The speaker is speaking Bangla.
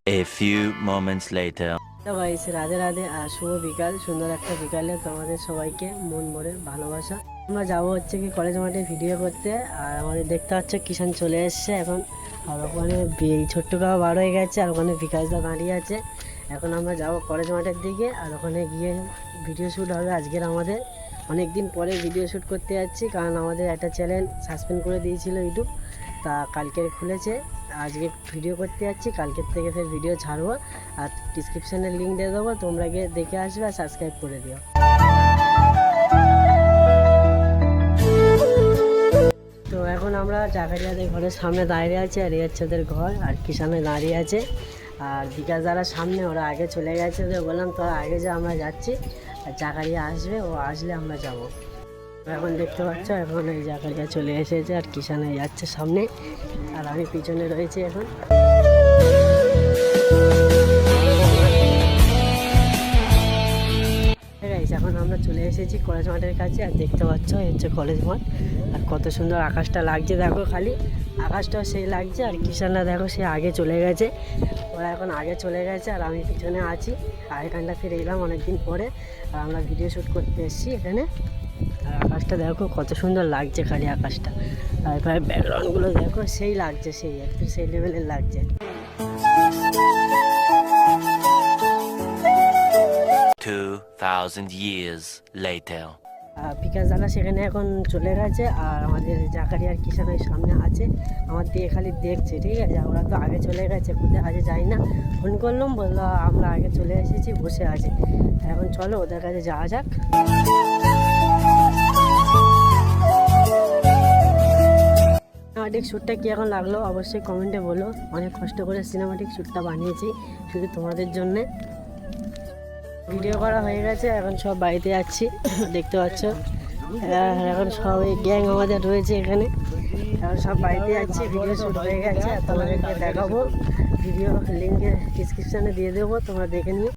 A few moments later. তো গাইস, রাধে রাধে আর শুভ বিকাল। সুন্দর একটা বিকালে তোমাদের সবাইকে মন ভরে ভালোবাসা। আমরা যাবো হচ্ছে কি কলেজ মাঠে ভিডিও করতে। আর আমাদের দেখতে হচ্ছে কিষান চলে এসছে এখন। আর ওখানে ছোট্ট কাকা বার হয়ে গেছে, আর ওখানে বিকাশদা দাঁড়িয়ে আছে। এখন আমরা যাবো কলেজ মাঠের দিকে, আর ওখানে গিয়ে ভিডিও শ্যুট হবে আজকের আমাদের। অনেক দিন পরে ভিডিও শ্যুট করতে যাচ্ছি, কারণ আমাদের একটা চ্যানেল সাসপেন্ড করে দিয়েছিল ইউটিউব, তা কালকে খুলেছে। আজকে ভিডিও করতে যাচ্ছি, কালকের থেকে ফের ভিডিও ছাড়বো। আর ডিসক্রিপশানে লিঙ্ক দিয়ে দেবো, তোমরা গিয়ে দেখে আসবে আর সাবস্ক্রাইব করে দিও। তো এখন আমরা জাকারিয়াদের ঘরের সামনে দাঁড়িয়ে আছি, আর এই হচ্ছে ওদের ঘর, আর কিষানে দাঁড়িয়ে আছে। আর বিকাশ যারা সামনে, ওরা আগে চলে গেছে। ওদের বললাম তোরা আগে যা, আমরা যাচ্ছি। আর জাকারিয়া আসবে, ও আসলে আমরা যাব। এখন দেখতে পাচ্ছ, এখন এই জাকারিয়া চলে এসেছে, আর কিষানে যাচ্ছে সামনে, আর আমি পিছনে রয়েছি এখন। এখন আমরা চলে এসেছি কলেজ মাঠের কাছে, আর দেখতে পাচ্ছ এই হচ্ছে কলেজ মাঠ। আর কত সুন্দর আকাশটা লাগছে দেখো, খালি আকাশটাও সেই লাগছে। আর কিষানরা দেখো, সে আগে চলে গেছে, ওরা এখন আগে চলে গেছে, আর আমি পিছনে আছি। আর এখানটা ফিরে এলাম অনেকদিন পরে, আর আমরা ভিডিও শ্যুট করতে এসেছি এখানে। আর আকাশটা দেখো কত সুন্দর লাগছে, খালি আকাশটা। আর এখানে ব্যাকগ্রাউন্ডগুলো দেখো, সেই লাগছে, সেই একটু সেই লেভেলের লাগছে। 2000 years later. বিকাশ দাদা সেখানে এখন চলে গেছে, আর আমাদের জাকারিয়ার কিষান ওই সামনে আছে, আমার দিকে খালি দেখছে, ঠিক আছে। ওরা তো আগে চলে গেছে, কোথায় আগে যাই না। ফোন করলাম, বললো আমরা আগে চলে এসেছি, বসে আছে। এখন চলো ওদের কাছে যাওয়া যাক। সিনেমাটিক শ্যুটটা কী এখন লাগলো অবশ্যই কমেন্টে বলো। অনেক কষ্ট করে সিনেমাটিক শ্যুটটা বানিয়েছি শুধু তোমাদের জন্যে। ভিডিও করা হয়ে গেছে, এখন সব বাড়িতে যাচ্ছি, দেখতে পাচ্ছ। এখন সব এই গ্যাং আমাদের রয়েছে এখানে, এখন সব বাড়িতে যাচ্ছি। ভিডিও শ্যুট হয়ে গেছে, আর তোমাদেরকে দেখাবো। ভিডিও লিঙ্কে ডিসক্রিপশানে দিয়ে দেবো, তোমরা দেখে নিও।